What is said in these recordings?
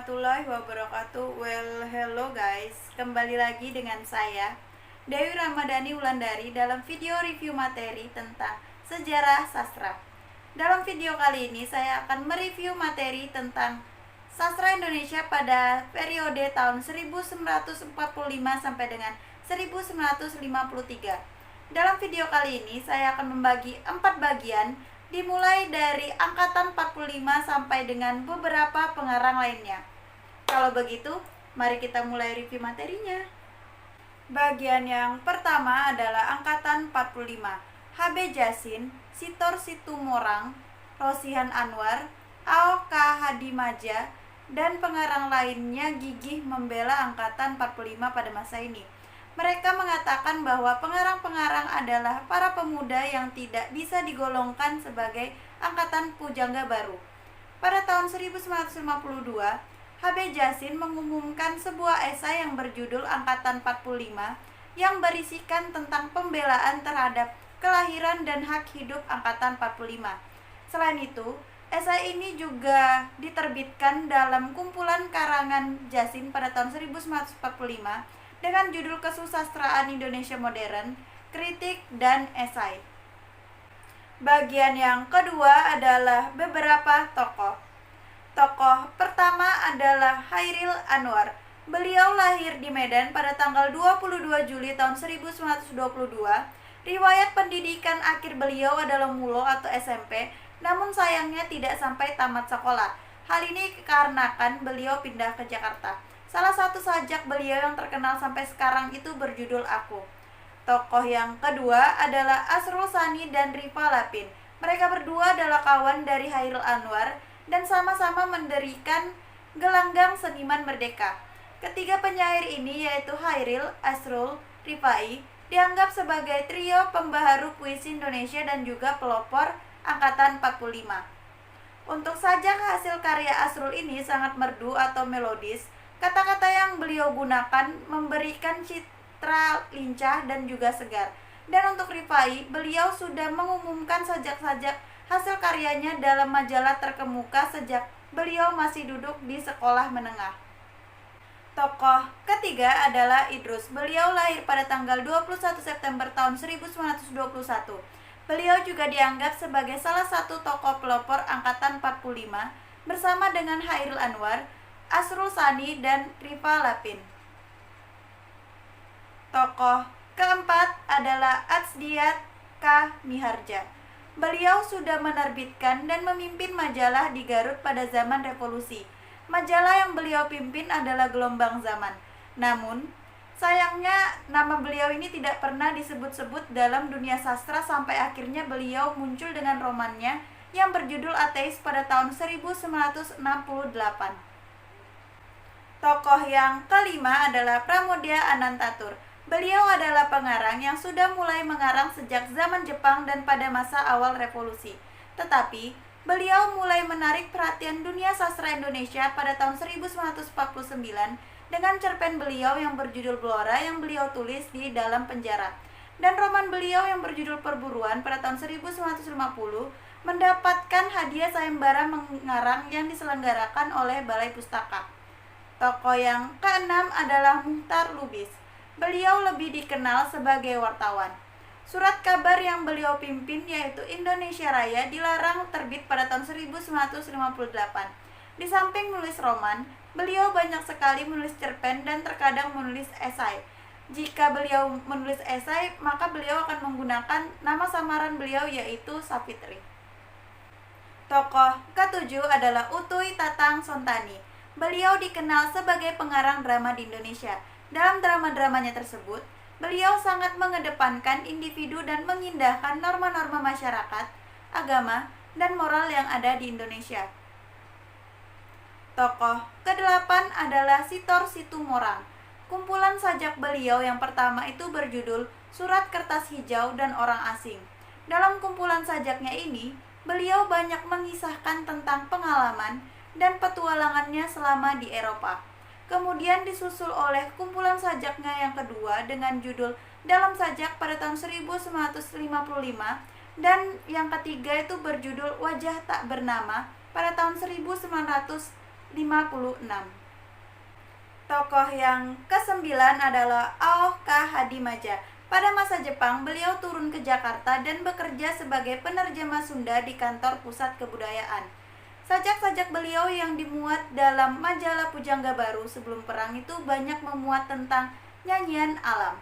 warahmatullahi wabarakatuh. Well, hello guys. Kembali lagi dengan saya, Dewi Ramadhani Wulandari dalam video review materi tentang sejarah sastra. Dalam video kali ini saya akan mereview materi tentang sastra Indonesia pada periode tahun 1945 sampai dengan 1953. Dalam video kali ini saya akan membagi 4 bagian, dimulai dari angkatan 45 sampai dengan beberapa pengarang lainnya. Kalau begitu, mari kita mulai review materinya. Bagian yang pertama adalah angkatan 45. HB Jasin, Sitor Situmorang, Rosihan Anwar, A.O.K. Hadimaja, dan pengarang lainnya gigih membela angkatan 45 pada masa ini. Mereka mengatakan bahwa pengarang-pengarang adalah para pemuda yang tidak bisa digolongkan sebagai angkatan pujangga baru. Pada tahun 1952, HB Jasin mengumumkan sebuah esai yang berjudul Angkatan 45 yang berisikan tentang pembelaan terhadap kelahiran dan hak hidup angkatan 45. Selain itu, esai ini juga diterbitkan dalam kumpulan karangan Jasin pada tahun 1945 dengan judul Kesusastraan Indonesia Modern, Kritik dan Esai. Bagian yang kedua adalah beberapa tokoh. Tokoh pertama adalah Hairil Anwar. Beliau lahir di Medan pada tanggal 22 Juli tahun 1922. Riwayat pendidikan akhir beliau adalah Mulo atau SMP, namun sayangnya tidak sampai tamat sekolah. Hal ini dikarenakan beliau pindah ke Jakarta. Salah satu sajak beliau yang terkenal sampai sekarang itu berjudul Aku. Tokoh yang kedua adalah Asrul Sani dan Rifa Lapin. Mereka berdua adalah kawan dari Hairil Anwar dan sama-sama mendirikan Gelanggang Seniman Merdeka. Ketiga penyair ini yaitu Hairil, Asrul, Rifai dianggap sebagai trio pembaharu puisi Indonesia dan juga pelopor angkatan 45. Untuk sajak hasil karya Asrul ini sangat merdu atau melodis. Kata-kata yang beliau gunakan memberikan citra lincah dan juga segar. Dan untuk Rifai, beliau sudah mengumumkan sajak-sajak hasil karyanya dalam majalah terkemuka sejak beliau masih duduk di sekolah menengah. Tokoh ketiga adalah Idrus. Beliau lahir pada tanggal 21 September tahun 1921. Beliau juga dianggap sebagai salah satu tokoh pelopor angkatan 45 bersama dengan Hairil Anwar, Asrul Sani, dan Rifa Lapin. Tokoh keempat adalah Atsdiat K. Miharja. Beliau sudah menerbitkan dan memimpin majalah di Garut pada zaman revolusi. Majalah yang beliau pimpin adalah Gelombang Zaman. Namun, sayangnya nama beliau ini tidak pernah disebut-sebut dalam dunia sastra sampai akhirnya beliau muncul dengan romannya yang berjudul Ateis pada tahun 1968. Tokoh yang kelima adalah Pramoedya Anantatur. Beliau adalah pengarang yang sudah mulai mengarang sejak zaman Jepang dan pada masa awal revolusi. Tetapi, beliau mulai menarik perhatian dunia sastra Indonesia pada tahun 1949 dengan cerpen beliau yang berjudul Blora yang beliau tulis di dalam penjara. Dan roman beliau yang berjudul Perburuan pada tahun 1950 mendapatkan hadiah sayembara mengarang yang diselenggarakan oleh Balai Pustaka. Tokoh yang keenam adalah Muchtar Lubis. Beliau lebih dikenal sebagai wartawan. Surat kabar yang beliau pimpin yaitu Indonesia Raya dilarang terbit pada tahun 1958. Di samping menulis roman, beliau banyak sekali menulis cerpen dan terkadang menulis esai. Jika beliau menulis esai, maka beliau akan menggunakan nama samaran beliau yaitu Sapitri. Tokoh ketujuh adalah Utuy Tatang Sontani. Beliau dikenal sebagai pengarang drama di Indonesia. Dalam drama-dramanya tersebut, beliau sangat mengedepankan individu dan mengindahkan norma-norma masyarakat, agama, dan moral yang ada di Indonesia. Tokoh kedelapan adalah Sitor Situmorang. Kumpulan sajak beliau yang pertama itu berjudul Surat Kertas Hijau dan Orang Asing. Dalam kumpulan sajaknya ini, beliau banyak mengisahkan tentang pengalaman dan petualangannya selama di Eropa. Kemudian disusul oleh kumpulan sajaknya yang kedua dengan judul Dalam Sajak pada tahun 1955 dan yang ketiga itu berjudul Wajah Tak Bernama pada tahun 1956. Tokoh yang ke-9 adalah Aoh K. Hadimaja. Pada masa Jepang, beliau turun ke Jakarta dan bekerja sebagai penerjemah Sunda di kantor pusat kebudayaan. Sajak-sajak beliau yang dimuat dalam majalah Pujangga Baru sebelum perang itu banyak memuat tentang nyanyian alam.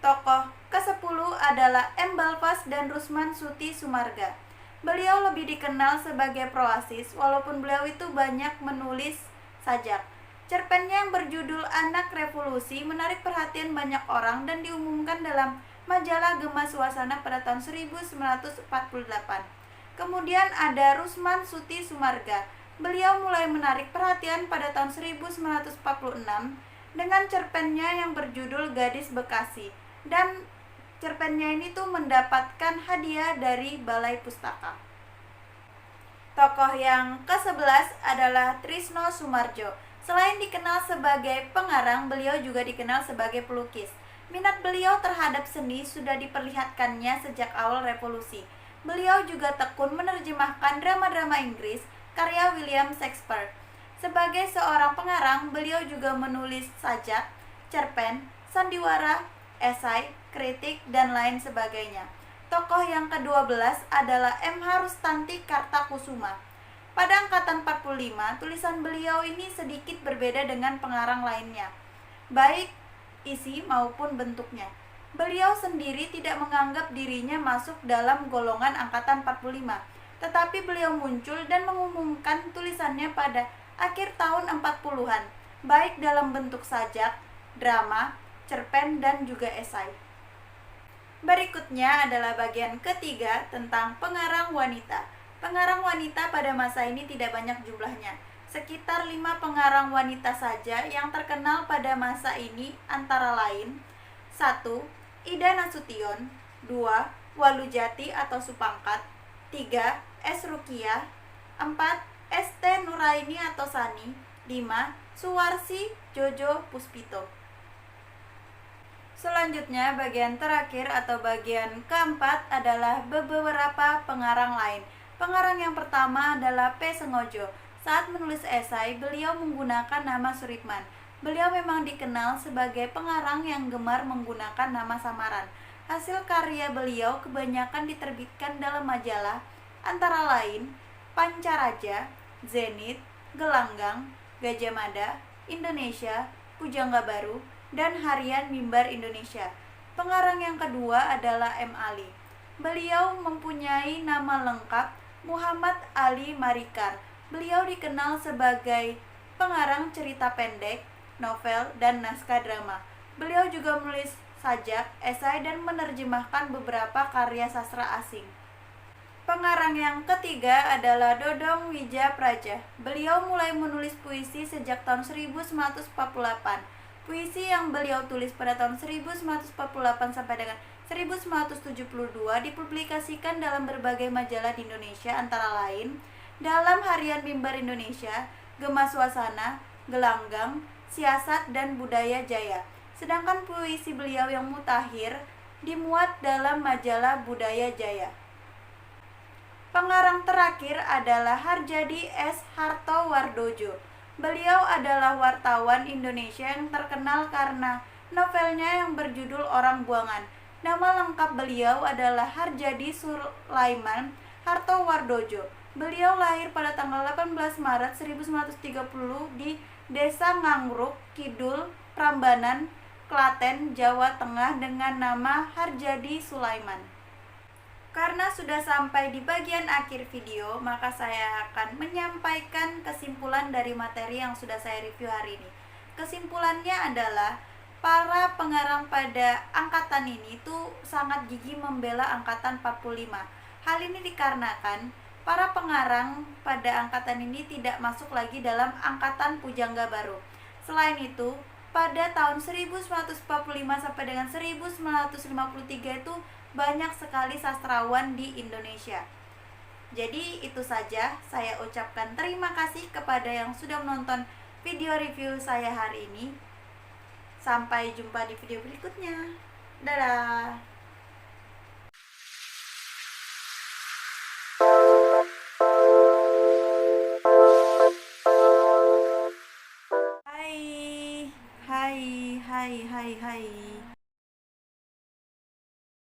Tokoh ke-10 adalah M. Balfas dan Rusman Suti Sumarga. Beliau lebih dikenal sebagai proasis, walaupun beliau itu banyak menulis sajak. Cerpennya yang berjudul Anak Revolusi menarik perhatian banyak orang dan diumumkan dalam majalah Gema Suasana pada tahun 1948. Kemudian ada Rusman Suti Sumarga. Beliau mulai menarik perhatian pada tahun 1946 dengan cerpennya yang berjudul Gadis Bekasi. Dan cerpennya ini tuh mendapatkan hadiah dari Balai Pustaka. Tokoh yang ke-11 adalah Trisno Soemardjo. Selain dikenal sebagai pengarang, beliau juga dikenal sebagai pelukis. Minat beliau terhadap seni sudah diperlihatkannya sejak awal revolusi. Beliau juga tekun menerjemahkan drama-drama Inggris karya William Shakespeare. Sebagai seorang pengarang, beliau juga menulis sajak, cerpen, sandiwara, esai, kritik, dan lain sebagainya. Tokoh yang ke-12 adalah M. Rustanti Kartakusuma. Pada angkatan 45, tulisan beliau ini sedikit berbeda dengan pengarang lainnya, baik isi maupun bentuknya. Beliau sendiri tidak menganggap dirinya masuk dalam golongan angkatan 45, tetapi beliau muncul dan mengumumkan tulisannya pada akhir tahun 40-an, baik dalam bentuk sajak, drama, cerpen, dan juga esai. Berikutnya adalah bagian ketiga tentang pengarang wanita. Pengarang wanita pada masa ini tidak banyak jumlahnya. Sekitar 5 pengarang wanita saja yang terkenal pada masa ini antara lain 1. Ida Nasution, 2. Walujati atau Supangkat, 3. S. Rukiah, 4. S.T. Nuraini atau Sani, 5. Suwarsi Jojo Puspito. Selanjutnya bagian terakhir atau bagian keempat adalah beberapa pengarang lain. Pengarang yang pertama adalah P. Sengojo. Saat menulis esai, beliau menggunakan nama Suripman. Beliau memang dikenal sebagai pengarang yang gemar menggunakan nama samaran. Hasil karya beliau kebanyakan diterbitkan dalam majalah, antara lain Pancaraja, Zenit, Gelanggang, Gajah Mada, Indonesia, Pujangga Baru, dan Harian Mimbar Indonesia. Pengarang yang kedua adalah M. Ali. Beliau mempunyai nama lengkap Muhammad Ali Marikar. Beliau dikenal sebagai pengarang cerita pendek, novel, dan naskah drama. Beliau juga menulis sajak, esai, dan menerjemahkan beberapa karya sastra asing. Pengarang yang ketiga adalah Dodong Wijapraja. Beliau mulai menulis puisi sejak tahun 1948. Puisi yang beliau tulis pada tahun 1948 sampai dengan 1972 dipublikasikan dalam berbagai majalah di Indonesia, antara lain dalam Harian Mimbar Indonesia, Gema Suasana, Gelanggang, Siasat, dan Budaya Jaya. Sedangkan puisi beliau yang mutakhir dimuat dalam majalah Budaya Jaya. Pengarang terakhir adalah Harjadi S. Hartowardojo. Beliau adalah wartawan Indonesia yang terkenal karena novelnya yang berjudul Orang Buangan. Nama lengkap beliau adalah Harjadi Sulaiman Hartowardojo. Beliau lahir pada tanggal 18 Maret 1930 di Desa Ngangruk, Kidul, Prambanan, Klaten, Jawa Tengah dengan nama Harjadi Sulaiman. Karena sudah sampai di bagian akhir video, maka saya akan menyampaikan kesimpulan dari materi yang sudah saya review hari ini. Kesimpulannya adalah para pengarang pada angkatan ini tuh sangat gigih membela angkatan 45. Hal ini dikarenakan para pengarang pada angkatan ini tidak masuk lagi dalam angkatan Pujangga Baru. Selain itu, pada tahun 1945 sampai dengan 1953 itu banyak sekali sastrawan di Indonesia. Jadi itu saja, saya ucapkan terima kasih kepada yang sudah menonton video review saya hari ini. Sampai jumpa di video berikutnya. Dadah. Hai hai hai.